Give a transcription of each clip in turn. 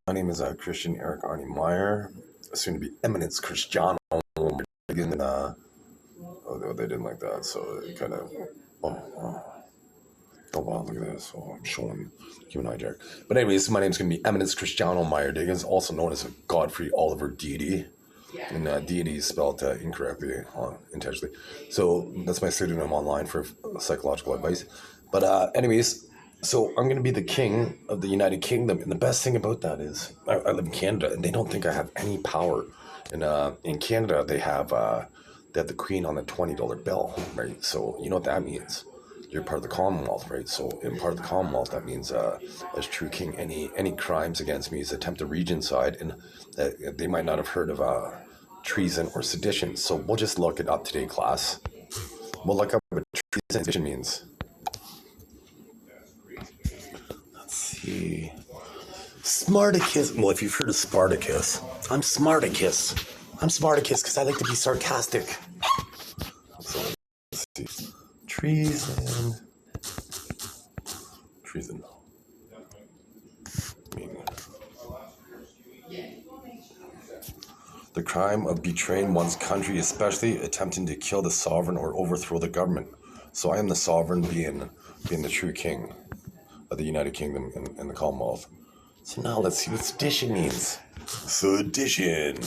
My name is Christian Eric Arnie Meyer, soon to be Eminence Cristiano. And, they didn't like that, so it kind of, oh wow, look at this. So I'm showing human hijack. But anyways, my name's going to be Eminence Cristiano Meyer Diggins, also known as Godfrey Oliver Deity. And deity is spelled incorrectly, intentionally. So that's my pseudonym online for psychological advice. But anyways, so I'm going to be the king of the United Kingdom. And the best thing about that is I live in Canada, and they don't think I have any power. And in Canada, they have the queen on a $20 bill, right? So you know what that means. You're part of the Commonwealth, right? So in part of the Commonwealth, that means as true king, any crimes against me is attempted regicide, and they might not have heard of treason or sedition. So we'll just look it up today, class. We'll look up what treason and sedition means. Let's see. Smarticus. Well, if you've heard of Spartacus, I'm Smarticus. I'm Spartacus because I like to be sarcastic. So let's see. Treason. The crime of betraying one's country, especially attempting to kill the sovereign or overthrow the government. So I am the sovereign, being the true king of the United Kingdom and the Commonwealth. So now let's see what sedition means. Sedition.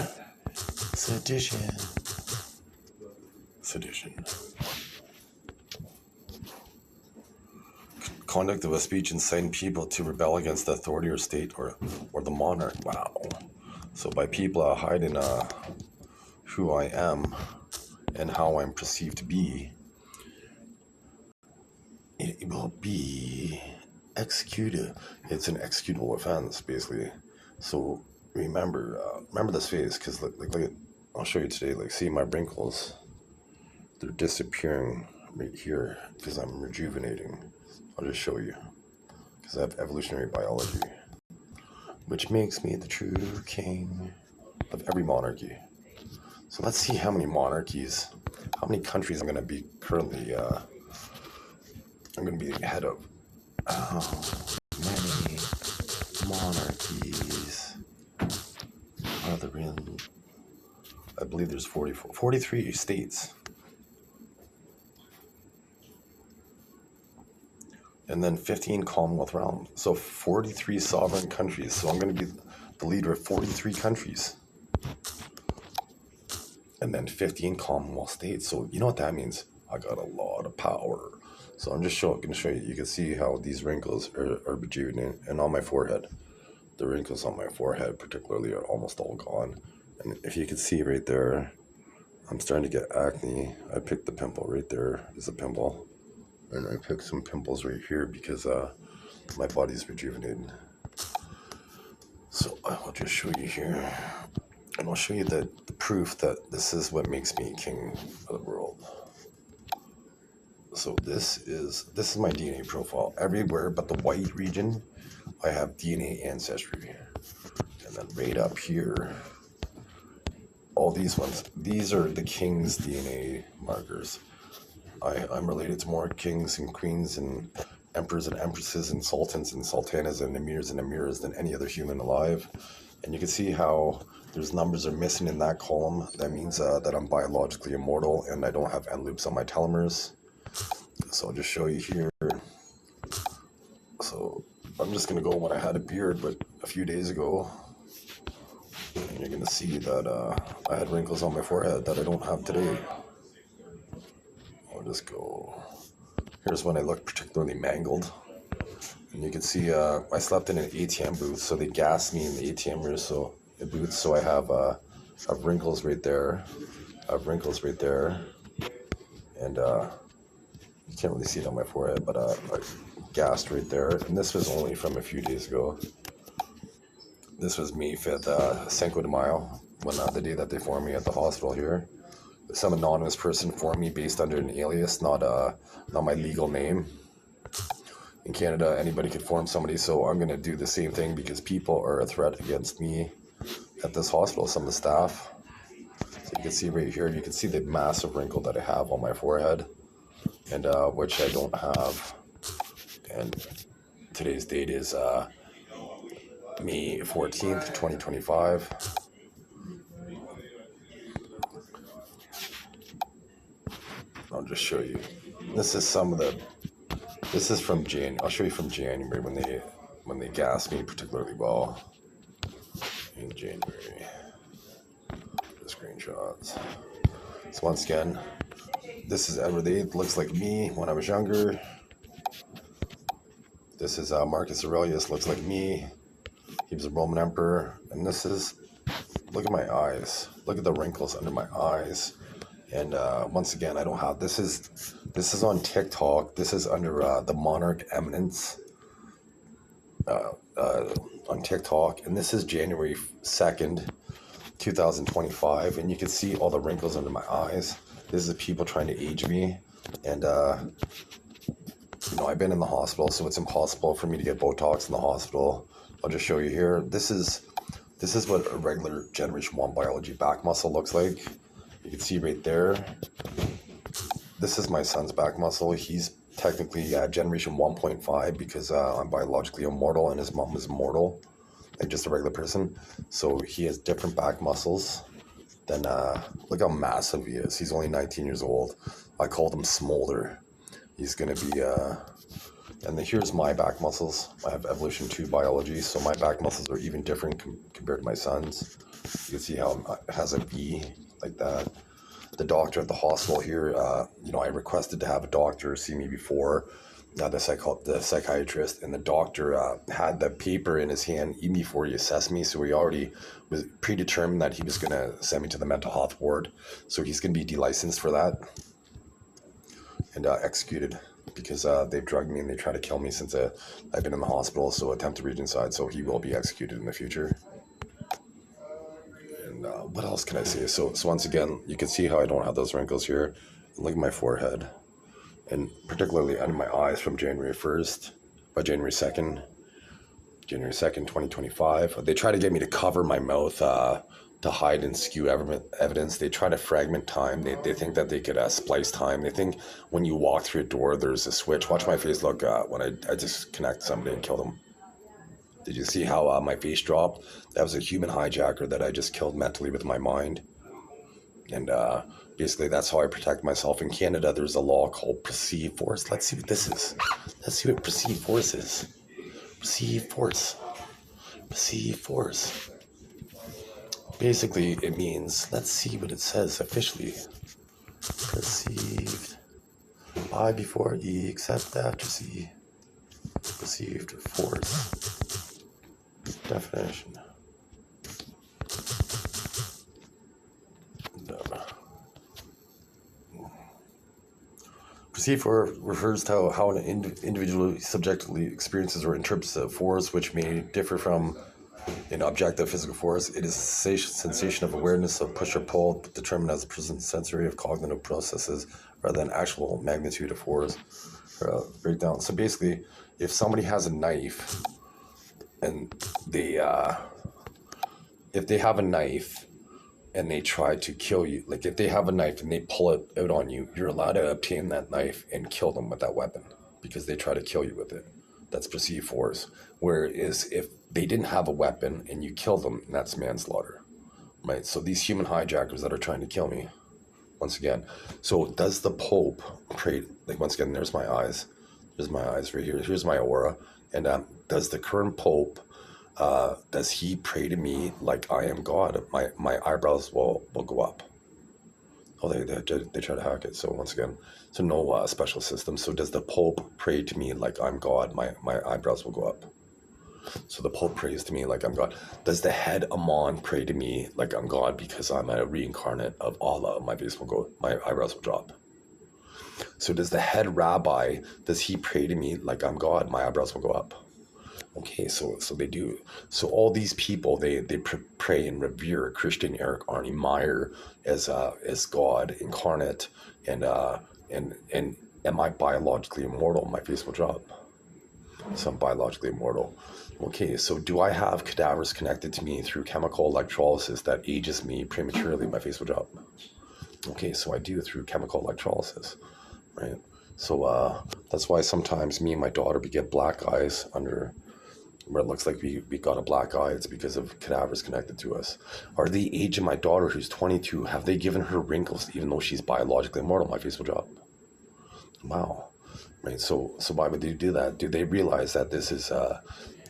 Conduct of a speech inciting people to rebel against the authority or state or the monarch. Wow. So by people hiding who I am and how I'm perceived to be, it will be executed. It's an executable offense, basically. So remember this phase, because look at, I'll show you today. Like, see my wrinkles? They're disappearing right here because I'm rejuvenating. I'll just show you, because I have evolutionary biology, which makes me the true king of every monarchy. So let's see how many monarchies, how many countries I'm going to be currently, I'm going to be the head of. How many monarchies are there in? I believe there's 43 states. And then 15 Commonwealth realms. So 43 sovereign countries. So I'm going to be the leader of 43 countries. And then 15 Commonwealth states. So you know what that means? I got a lot of power. So I'm just going to show you. You can see how these wrinkles are rejuvenating. And on my forehead, the wrinkles on my forehead particularly are almost all gone. And if you can see right there, I'm starting to get acne. I picked the pimple right there. There's a pimple. And I picked some pimples right here because my body's rejuvenated. So I'll just show you here. And I'll show you the proof that this is what makes me king of the world. So this is my DNA profile. Everywhere but the white region, I have DNA ancestry. And then right up here, all these ones, these are the king's DNA markers. I'm related to more kings and queens and emperors and empresses and sultans and sultanas and emirs than any other human alive. And you can see how there's numbers are missing in that column. That means that I'm biologically immortal and I don't have end loops on my telomeres. So I'll just show you here. So I'm just going to go when I had a beard, but a few days ago. And you're going to see that I had wrinkles on my forehead that I don't have today. I'll just go. Here's when I look particularly mangled. And you can see I slept in an ATM booth, so they gassed me in the ATM booth. So I have wrinkles right there. And you can't really see it on my forehead, but I gassed right there. And this was only from a few days ago. This was May 5th, Cinco de Mayo, when the day that they formed me at the hospital here. Some anonymous person formed me based under an alias, not my legal name. In Canada, anybody could form somebody, so I'm going to do the same thing because people are a threat against me at this hospital, some of the staff. So you can see right here, you can see the massive wrinkle that I have on my forehead, and which I don't have. And today's date is May 14th, 2025. I'll just show you. This is some of the. This is from January. I'll show you from January when they gassed me particularly well. In January. The screenshots. So once again, this is Edward VIII. Looks like me when I was younger. This is Marcus Aurelius. Looks like me. He was a Roman emperor. And this is. Look at my eyes. Look at the wrinkles under my eyes. And once again, I don't have. This is on TikTok. This is under the Monarch Eminence on TikTok, and this is January 2nd, 2025, and you can see all the wrinkles under my eyes. This is people trying to age me, and I've been in the hospital, so it's impossible for me to get Botox in the hospital. I'll just show you here. This is what a regular Generation 1 biology back muscle looks like. You can see right there. This is my son's back muscle. He's technically Generation 1.5 because I'm biologically immortal and his mom is immortal, like just a regular person. So he has different back muscles than, look how massive he is. He's only 19 years old. I called him Smolder. He's going to be, and then here's my back muscles. I have Evolution 2 biology, so my back muscles are even different compared to my son's. You can see how it has a V like that. The doctor at the hospital here, I requested to have a doctor see me before, the psychiatrist, and the doctor had the paper in his hand even before he assessed me, so he already was predetermined that he was going to send me to the mental health ward, so he's going to be delicensed for that and executed because they've drugged me and they try to kill me since I've been in the hospital, so attempted regicide, so he will be executed in the future. What else can I say? So once again, you can see how I don't have those wrinkles here. Look at my forehead, and particularly under my eyes from January 1st, by January 2nd, 2025. They try to get me to cover my mouth to hide and skew evidence. They try to fragment time. They think that they could splice time. They think when you walk through a door, there's a switch. Watch my face look when I just connect somebody and kill them. Did you see how my face dropped? That was a human hijacker that I just killed mentally with my mind. And basically, that's how I protect myself. In Canada, there's a law called perceived force. Let's see what this is. Let's see what perceived force is. Perceived force. Perceived force. Basically, it means, let's see what it says officially. Perceived. I before E, except after C. Perceived force. Definition. Perceived force refers to how an individual subjectively experiences or interprets a force which may differ from an objective physical force. It is a sensation of awareness of push or pull determined as a person's sensory of cognitive processes rather than actual magnitude of force. Breakdown. So basically, if somebody has a knife and if they have a knife and they try to kill you, like if they have a knife and they pull it out on you, you're allowed to obtain that knife and kill them with that weapon because they try to kill you with it. That's perceived force. Whereas if they didn't have a weapon and you kill them, that's manslaughter, right? So these human hijackers that are trying to kill me, once again. So does the Pope pray, like once again, there's my eyes. There's my eyes right here. Here's my aura. And does the current Pope, does he pray to me like I am God? My eyebrows will go up. Oh, they try to hack it. So once again, so no special system. So does the Pope pray to me like I'm God? My eyebrows will go up. So the Pope prays to me like I'm God. Does the head Amon pray to me like I'm God because I'm a reincarnate of Allah? My eyebrows will drop. So does the head rabbi, does he pray to me like I'm God? My eyebrows will go up. Okay, so they do. So all these people, they pray and revere Christian Eric Arnie Meyer as God incarnate, and am I biologically immortal? My face will drop. So I'm biologically immortal. Okay, so do I have cadavers connected to me through chemical electrolysis that ages me prematurely? My face will drop. Okay, so I do through chemical electrolysis, right? So that's why sometimes me and my daughter we get black eyes under where it looks like we got a black eye, it's because of cadavers connected to us. Are they aging my daughter who's 22? Have they given her wrinkles even though she's biologically immortal? My face will drop. Wow. Right. So why would they do that? Do they realize that this is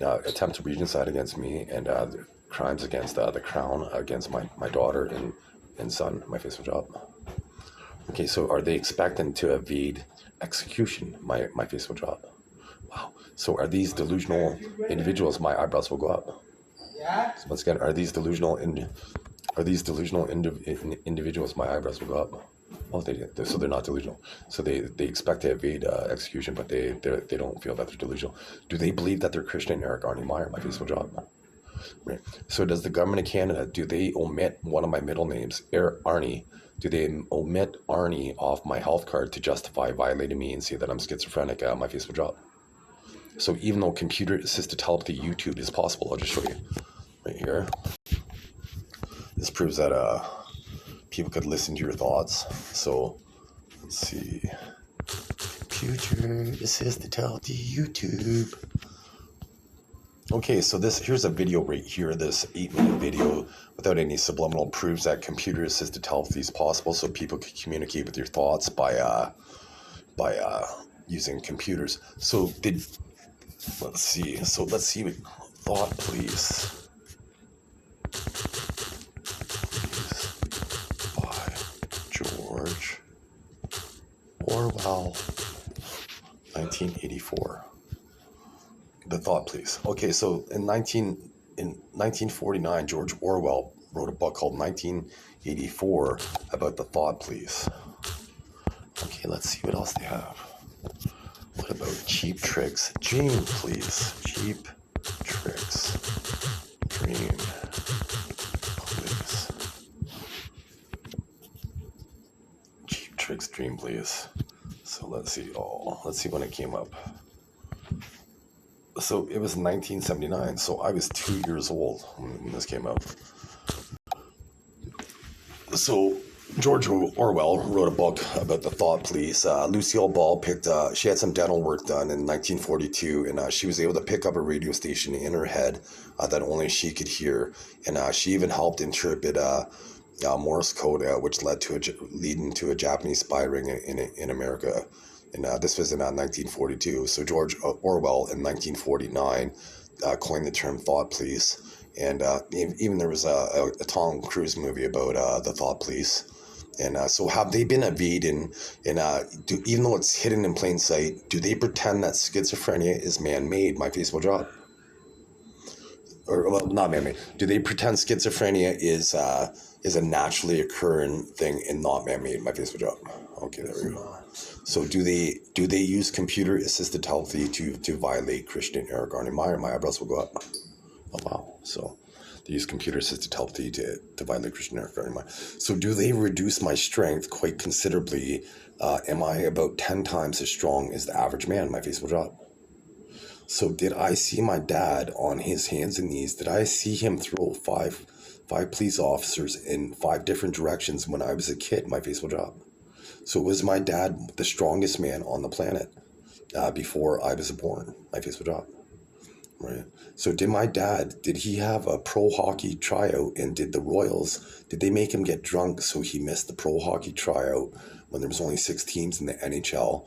attempt to regicide against me and crimes against the crown against my daughter and son? My face will drop. Okay. So are they expecting to evade execution? My face will drop. Wow. So are these delusional individuals? My eyebrows will go up. So once again, are these delusional individuals? My eyebrows will go up. Oh, so they're not delusional. So they expect to evade execution, but they don't feel that they're delusional. Do they believe that they're Christian? Eric Arnie Meyer, my face will drop. Right. So does the government of Canada, do they omit one of my middle names, Arnie? Do they omit Arnie off my health card to justify violating me and say that I'm schizophrenic? My face will drop. So even though computer-assisted telepathy YouTube is possible, I'll just show you right here. This proves that people could listen to your thoughts. So let's see. Computer-assisted telepathy YouTube. Okay, so here's a video right here. This 8-minute video without any subliminal proves that computer-assisted telepathy is possible. So people can communicate with your thoughts by using computers. So let's see. So let's see what thought, please. By George Orwell, 1984. The thought, please. Okay, so in 1949, George Orwell wrote a book called 1984 about the thought, please. Okay, let's see what else they have. What about cheap tricks? Dream, please. Cheap tricks. Dream, please. Cheap tricks, dream, please. So let's see. Let's see when it came up. So it was 1979. So I was 2 years old when this came out. So George Orwell wrote a book about the thought police. Lucille Ball she had some dental work done in 1942, and she was able to pick up a radio station in her head that only she could hear. And she even helped interpret Morse code, which leading to a Japanese spy ring in America. And this was in 1942. So George Orwell in 1949 coined the term thought police. And even there was a Tom Cruise movie about the thought police. And so have they been evading, and even though it's hidden in plain sight, do they pretend that schizophrenia is man-made? My face will drop. Or, well, not man-made. Do they pretend schizophrenia is a naturally occurring thing and not man-made? My face will drop. Okay, there we go. So do they use computer-assisted telepathy to violate Christian Eric Arnie Meyer? My eyebrows will go up. Oh, wow. So they use computer-assisted telepathy to violate Christian Eric Arnie Meyer. So do they reduce my strength quite considerably? Am I about 10 times as strong as the average man? My face will drop. So did I see my dad on his hands and knees? Did I see him throw five police officers in 5 different directions when I was a kid? My face will drop. So was my dad the strongest man on the planet before I was born? My face will drop. Right. So did he have a pro hockey tryout, and did the Royals, did they make him get drunk so he missed the pro hockey tryout when there was only 6 teams in the NHL,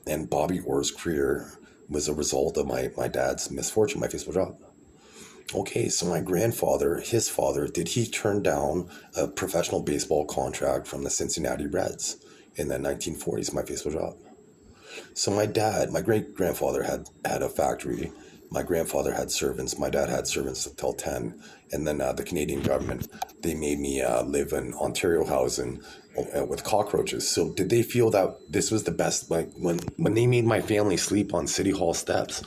and Bobby Orr's career was a result of my dad's misfortune? My face will drop. Okay, so my grandfather, his father, did he turn down a professional baseball contract from the Cincinnati Reds in the 1940s? My face will drop. So my great-grandfather had a factory. My grandfather had servants. My dad had servants until 10. And then the Canadian government, they made me live in Ontario housing with cockroaches. So did they feel that this was the best? Like when they made my family sleep on City Hall steps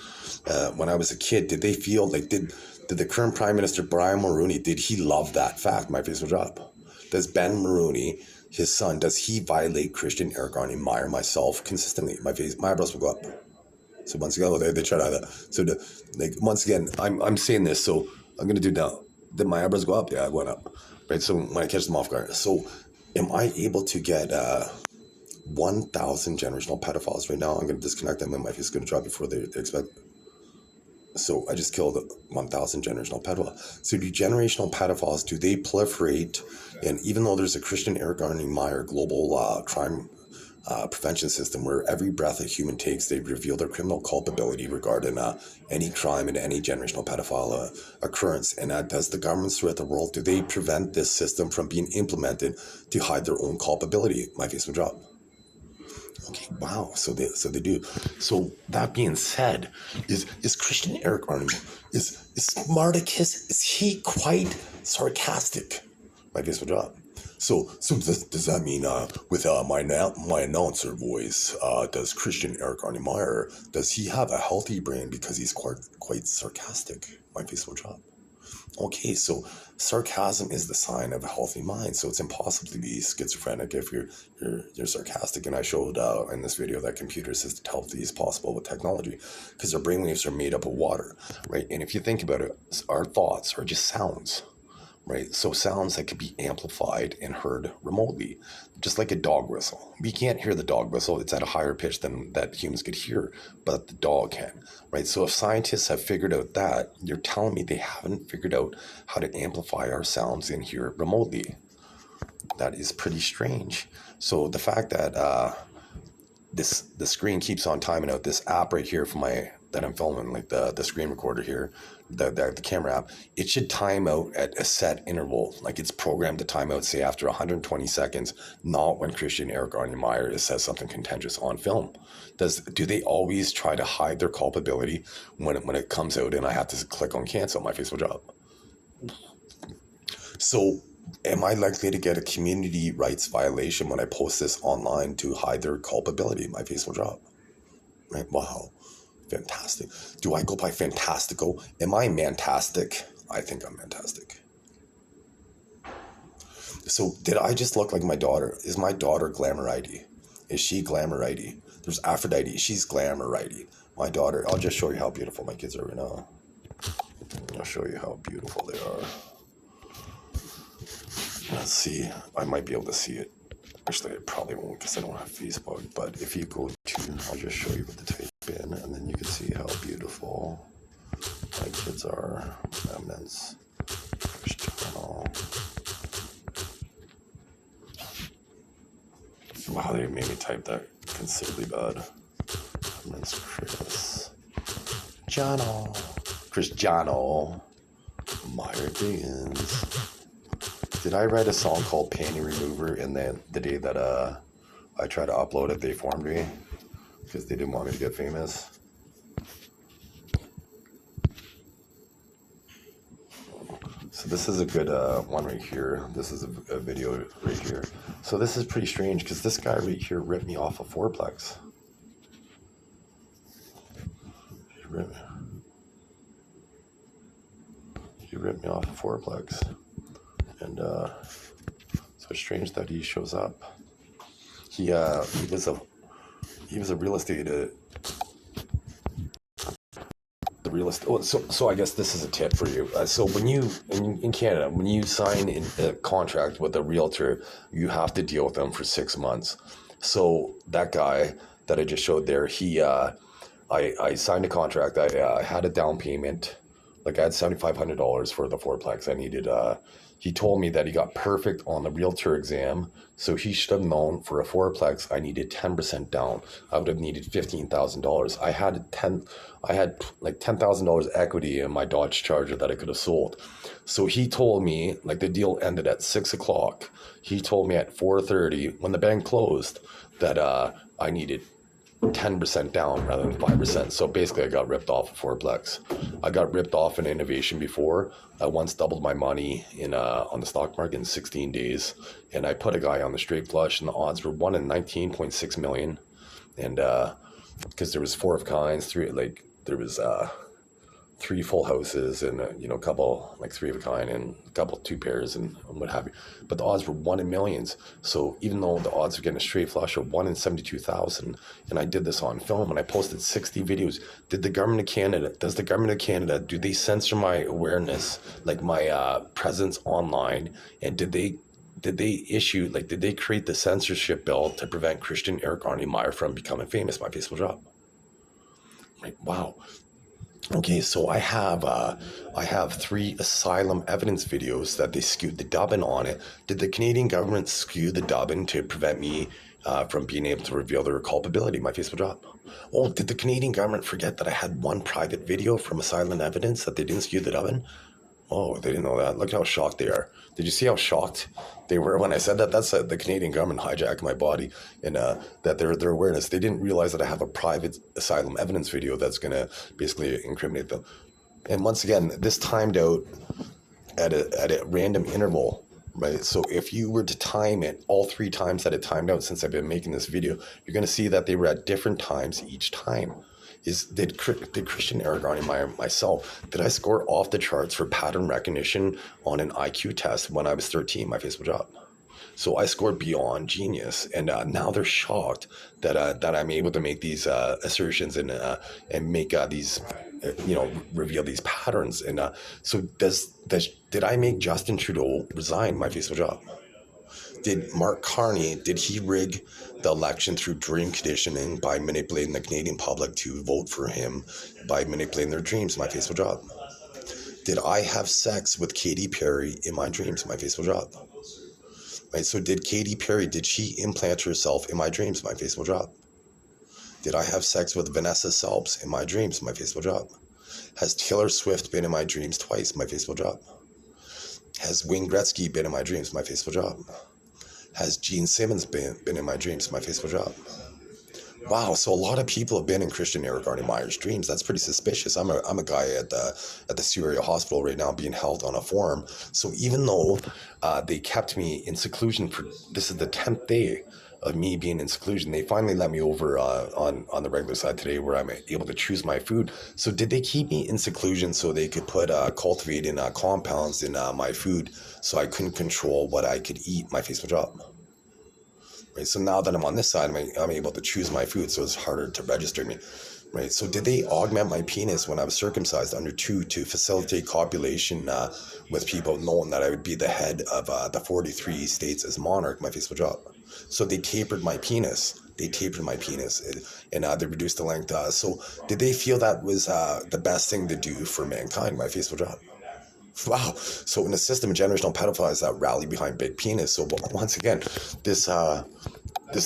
when I was a kid, did they feel like, did the current Prime Minister Brian Mulroney, did he love that fact? My face will drop. Does Ben Mulroney, his son, does he violate Christian Eric Arnie Meyer, myself, consistently? My eyebrows will go up. So once again, they try to. So once again, I'm saying this, so I'm gonna do now. Did my eyebrows go up? Yeah, it went up. Right. So when I catch them off guard, so am I able to get 1,000 generational pedophiles right now? I'm gonna disconnect them, and my face is gonna drop before they expect. So I just killed 1,000 generational pedophiles. So do generational pedophiles, do they proliferate? And even though there's a Christian Eric Arnie Meyer global crime prevention system where every breath a human takes, they reveal their criminal culpability regarding any crime and any generational pedophile occurrence. And does the governments throughout the world, do they prevent this system from being implemented to hide their own culpability? My face will drop. Okay, wow. So they do. So that being said, is Christian Eric Arnie, is Smarticus, is he quite sarcastic? My face will drop. So does that mean with my announcer voice, does Christian Eric Arnie Meyer, does he have a healthy brain because he's quite sarcastic? My face will drop. Okay, so sarcasm is the sign of a healthy mind. So it's impossible to be schizophrenic if you're sarcastic. And I showed in this video that computers is as healthy as possible with technology because their brainwaves are made up of water, right? And if you think about it, our thoughts are just sounds, right? So sounds that could be amplified and heard remotely, just like a dog whistle. We can't hear the dog whistle. It's at a higher pitch than that humans could hear, but the dog can, right? So if scientists have figured out that, you're telling me they haven't figured out how to amplify our sounds and hear it remotely. That is pretty strange. So the fact that the screen keeps on timing out, this app right here for that I'm filming, like the screen recorder here, the camera app, it should time out at a set interval. Like it's programmed to time out, say after 120 seconds, not when Christian Eric Arnie Meyer says something contentious on film. Do they always try to hide their culpability when it comes out and I have to click on cancel? My face will drop. So am I likely to get a community rights violation when I post this online to hide their culpability? My face will drop. Right? Wow. Fantastic. Do I go by fantastical? Am I mantastic? I think I'm fantastic. So did I just look like my daughter? Is my daughter Glamourite? Is she Glamourite? There's Aphrodite. She's Glamourite. My daughter, I'll just show you how beautiful my kids are right now. I'll show you how beautiful they are. Let's see. I might be able to see it. Actually, I probably won't because I don't have Facebook. But if you go to, I'll just show you what to type in, and then you can see how beautiful my kids are. Eminence, channel. Wow, they made me type that considerably bad. Eminence Cristiano Meyer Diggins. Did I write a song called Panty Remover, and then the day that I tried to upload it, they formed me because they didn't want me to get famous? So this is a good one right here. This is a video right here. So this is pretty strange because this guy right here ripped me off a fourplex. He ripped me off a fourplex. And so it's strange that he shows up. He was a real estate. So I guess this is a tip for you. So when you in Canada, when you sign a contract with a realtor, you have to deal with them for 6 months. So that guy that I just showed there, I signed a contract. I had a down payment. Like I had $7,500 for the fourplex. I needed. He told me that he got perfect on the realtor exam, so he should have known for a fourplex I needed 10% down. I would have needed $15,000. I had like $10,000 equity in my Dodge Charger that I could have sold. So he told me, like the deal ended at 6:00. He told me at 4:30 when the bank closed that I needed 10% down rather than 5%. So basically I got ripped off a fourplex. I got ripped off in innovation before. I once doubled my money on the stock market in 16 days. And I put a guy on the straight flush and the odds were 1 in 19.6 million. And because there was 4 of kinds, there was 3 full houses and a couple like 3 of a kind and a couple 2 pairs and what have you. But the odds were 1 in millions. So even though the odds of getting a straight flush are 1 in 72,000, and I did this on film and I posted 60 videos. Does the government of Canada, do they censor my awareness, like my presence online? And did they create the censorship bill to prevent Christian Eric Arnie Meyer from becoming famous? My face will drop. Like, wow. Okay, so I have 3 asylum evidence videos that they skewed the dubbing on it. Did the Canadian government skew the dubbing to prevent me from being able to reveal their culpability, my Facebook job? Oh, did the Canadian government forget that I had one private video from asylum evidence that they didn't skew the dubbing? Oh, they didn't know that. Look how shocked they are. Did you see how shocked they were when I said that? That's the Canadian government hijacking my body, and that their awareness. They didn't realize that I have a private asylum evidence video that's going to basically incriminate them. And once again, this timed out at a random interval, right? So if you were to time it all 3 times that it timed out since I've been making this video, you're going to see that they were at different times each time. Did Christian Aragorn and myself, did I score off the charts for pattern recognition on an IQ test when I was 13, my Facebook job? So I scored beyond genius, and now they're shocked that I'm able to make these assertions and make these reveal these patterns. And so did I make Justin Trudeau resign my Facebook job? Did Mark Carney, did he rig the election through dream conditioning by manipulating the Canadian public to vote for him by manipulating their dreams, my Facebook job? Did I have sex with Katy Perry in my dreams, my Facebook job? Right, so did Katy Perry, did she implant herself in my dreams, my Facebook job? Did I have sex with Vanessa Selps in my dreams, my Facebook job? Has Taylor Swift been in my dreams twice, my Facebook job? Has Wayne Gretzky been in my dreams, my Facebook job? Has Gene Simmons been in my dreams, my Facebook job? Wow, so a lot of people have been in Christian Aragorn Meyer's dreams. That's pretty suspicious. I'm a guy at the Syria hospital right now being held on a forum. So even though they kept me in seclusion for, this is the 10th day of me being in seclusion, they finally let me over on the regular side today where I'm able to choose my food. So did they keep me in seclusion so they could put cultivating compounds in my food so I couldn't control what I could eat, my Facebook job? Right, so now that I'm on this side, I'm able to choose my food, so it's harder to register me. Right, so did they augment my penis when I was circumcised under 2 to facilitate copulation with people, knowing that I would be the head of the 43 states as monarch, my Facebook job? So they tapered my penis. And they reduced the length. So did they feel that was the best thing to do for mankind, my Facebook job? Wow. So in a system of generational pedophiles that rally behind big penis. So once again, this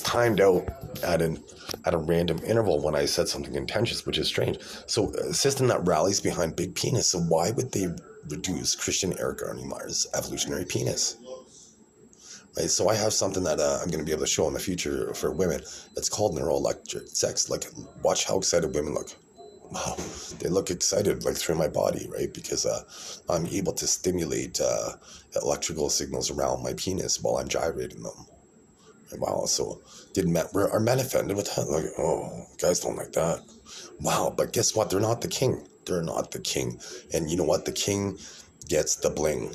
timed out at a random interval when I said something contentious, which is strange. So a system that rallies behind big penis. So why would they reduce Christian Aragorn Meyer's evolutionary penis? Right. So I have something that I'm going to be able to show in the future for women. It's called neuroelectric sex. Like, watch how excited women look. Wow, they look excited like through my body, right? Because I'm able to stimulate electrical signals around my penis while I'm gyrating them. And wow, so are men offended with that? Like, oh, guys don't like that. Wow, but guess what? They're not the king. They're not the king. And you know what? The king gets the bling.